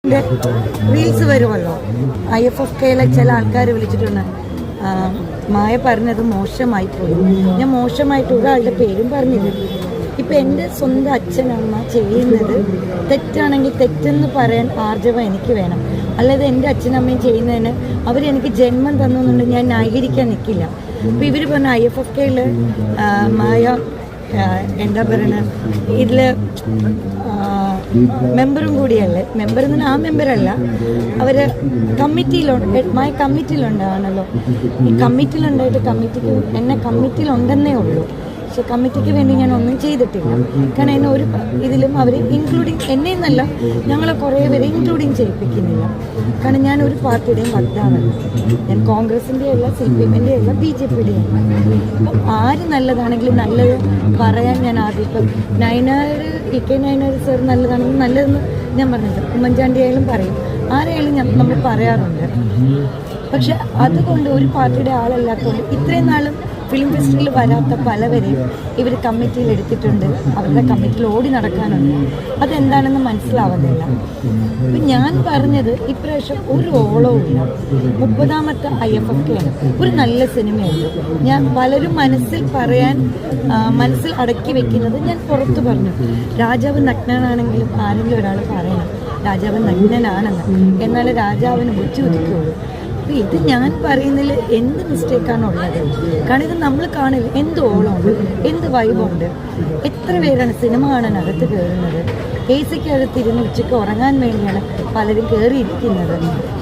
Reels വരുമല്ലോ. IFFKയിലെ ചില ആൾക്കാർ വിളിച്ചിട്ടുണ്ട്, മായ പറഞ്ഞത് മോശമായി പോയി. ഞാൻ മോശമായിട്ട് ഒരാളുടെ പേരും പറഞ്ഞില്ല. ഇപ്പം എൻ്റെ സ്വന്തം അച്ഛനമ്മ ചെയ്യുന്നത് തെറ്റാണെങ്കിൽ തെറ്റെന്ന് പറയാൻ ആർജവം എനിക്ക് വേണം. അല്ലാതെ എൻ്റെ അച്ഛനമ്മയും ചെയ്യുന്നതിന് അവരെനിക്ക് ജന്മം തന്നുകൊണ്ട് ഞാൻ ന്യായീകരിക്കാൻ നിൽക്കില്ല. ഇപ്പം ഇവർ പറഞ്ഞ IFFKയിൽ മായ എന്താ പറയുന്നത്, ഇതിൽ മെമ്പറും കൂടിയല്ലേ, മെമ്പർ എന്ന് പറഞ്ഞാൽ ആ മെമ്പറല്ല, അവർ മായ കമ്മിറ്റിയിലുണ്ടാണല്ലോ. ഈ കമ്മിറ്റിയിലുണ്ടായിട്ട് കമ്മിറ്റിക്ക് എന്നെ കമ്മിറ്റിയിലുണ്ടെന്നേ ഉള്ളൂ. പക്ഷെ കമ്മിറ്റിക്ക് വേണ്ടി ഞാൻ ഒന്നും ചെയ്തിട്ടില്ല. കാരണം എന്നെ ഒരു ഇതിലും അവർ ഇൻക്ലൂഡിങ് എന്നെ എന്നല്ല, ഞങ്ങളെ കുറേ പേരെ ഇൻക്ലൂഡിങ് ചെയ്യിപ്പിക്കുന്നില്ല. കാരണം ഞാൻ ഒരു പാർട്ടിയുടെയും വക്താവല്ല. ഞാൻ കോൺഗ്രസിൻ്റെ അല്ല, CPM-ൻ്റെ അല്ല, BJP-യുടെ അല്ല. അപ്പം ആര് നല്ലതാണെങ്കിലും നല്ലത് പറയാൻ ഞാൻ ആദ്യം, ഇപ്പം EK നയനാർ സാർ നല്ലതാണെങ്കിൽ നല്ലതെന്ന് ഞാൻ പറഞ്ഞില്ല. ഉമ്മൻചാണ്ടി ആയാലും പറയും, ആരെയായാലും നമ്മൾ പറയാറുണ്ട്. പക്ഷെ അതുകൊണ്ട് ഒരു പാർട്ടിയുടെ ആളല്ലാത്തതുകൊണ്ട് ഇത്രയും നാളും ഫിലിം ഫെസ്റ്റിവലിൽ വരാത്ത പലവരെയും ഇവർ കമ്മിറ്റിയിൽ എടുത്തിട്ടുണ്ട്. അവരുടെ കമ്മിറ്റിയിൽ ഓടി നടക്കാനുണ്ട്. അതെന്താണെന്ന് മനസ്സിലാവുന്നില്ല. അപ്പം ഞാൻ പറഞ്ഞത് ഇപ്രാവശ്യം ഒരു ഓളവും ഇല്ല. 30ാമത്തെ IFFK ആണ്. ഒരു നല്ല സിനിമയുണ്ട്. ഞാൻ പലരും മനസ്സിൽ അടക്കി വെക്കുന്നത് ഞാൻ പുറത്ത് പറഞ്ഞു. രാജാവ് നഗ്നനാണെങ്കിലും ആരെങ്കിലും ഒരാൾ പറയണം രാജാവ് നഗ്നനാണെന്ന്, എന്നാലേ രാജാവിന് ബുദ്ധി ഉദിക്കുകയുള്ളൂ. അപ്പോൾ ഇത് ഞാൻ പറയുന്നതിൽ എന്ത് മിസ്റ്റേക്കാണുള്ളത്? കാരണം ഇത് നമ്മൾ കാണില്ല. എന്ത് ഓളമുണ്ട്, എന്ത് വൈബുണ്ട്. എത്ര പേരാണ് സിനിമ കാണാനകത്ത് കയറുന്നത്? AC-ക്കകത്തിരുന്ന് ഉച്ചയ്ക്ക് ഉറങ്ങാൻ വേണ്ടിയാണ് പലരും കയറിയിരിക്കുന്നത്.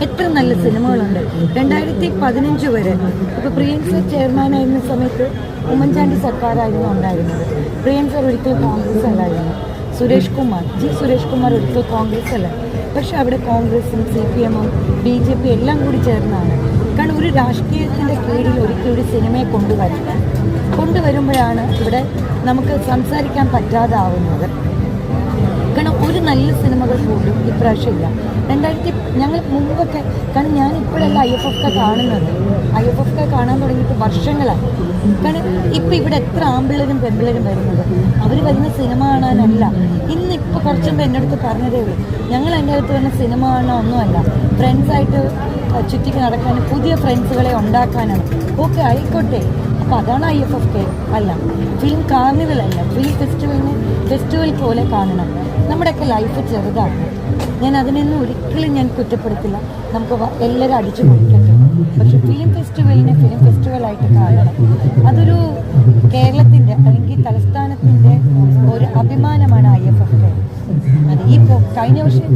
എത്ര നല്ല സിനിമകളുണ്ട്. 2015 വരെ ഇപ്പോൾ പ്രിയൻ സർ ചെയർമാനായിരുന്ന സമയത്ത് ഉമ്മൻചാണ്ടി സർക്കാരായിരുന്നു ഉണ്ടായിരുന്നത്. പ്രിയൻ സർ ഒരിക്കലും കോൺഗ്രസ് അല്ലായിരുന്നു. സുരേഷ് കുമാർ ഒരിക്കൽ കോൺഗ്രസ് അല്ല. പക്ഷെ അവിടെ കോൺഗ്രസും CPM-ഉം BJP എല്ലാം കൂടി ചേർന്നാണ്. കാരണം ഒരു രാഷ്ട്രീയത്തിൻ്റെ കീഴിൽ ഒരിക്കലും ഒരു സിനിമയെ കൊണ്ടുവരുമ്പോഴാണ് ഇവിടെ നമുക്ക് സംസാരിക്കാൻ പറ്റാതാവുന്നത്. കാരണം ഒരു നല്ല സിനിമകൾ പോലും ഇപ്രാവശ്യം ഇല്ല. ഞങ്ങൾ മുമ്പൊക്കെ, കാരണം ഞാൻ ഇപ്പോഴല്ല IFFK കാണുന്നത്. IFFK കാണാൻ തുടങ്ങിയിട്ട് വർഷങ്ങളായി. കാരണം ഇപ്പം ഇവിടെ എത്ര ആമ്പിള്ളരും പെമ്പിള്ളരും വരുന്നത് അവർ വരുന്ന സിനിമ കാണാനല്ല. ഇന്നിപ്പോൾ കുറച്ചുമ്പോൾ എൻ്റെ അടുത്ത് പറഞ്ഞതേ ഉള്ളൂ, ഞങ്ങൾ എൻ്റെ അടുത്ത് വരുന്ന സിനിമ കാണാൻ ഒന്നുമല്ല, ഫ്രണ്ട്സായിട്ട് ചുറ്റിക്ക് നടക്കാനും പുതിയ ഫ്രണ്ട്സുകളെ ഉണ്ടാക്കാനാണ്. ഓക്കെ, ആയിക്കോട്ടെ. അപ്പോൾ അതാണ് IFFK അല്ല. ഫിലിം കാർണിവലല്ല, ഫിലിം ഫെസ്റ്റിവൽ പോലെ കാണണം. നമ്മുടെയൊക്കെ ലൈഫ് ചെറുതാണ്. ഞാൻ അതിനൊന്നും ഒരിക്കലും ഞാൻ കുറ്റപ്പെടുത്തില്ല. നമുക്ക് എല്ലാവരും അടിച്ചു പൊളിക്കട്ടെ. പക്ഷെ ഫിലിം ഫെസ്റ്റിവലായിട്ട് കാണണം. അതൊരു കേരളത്തിൻ്റെ അല്ലെങ്കിൽ തലസ്ഥാനത്തിൻ്റെ ഒരു അഭിമാനമാണ് IFFK. അത് ഈ കഴിഞ്ഞ വർഷം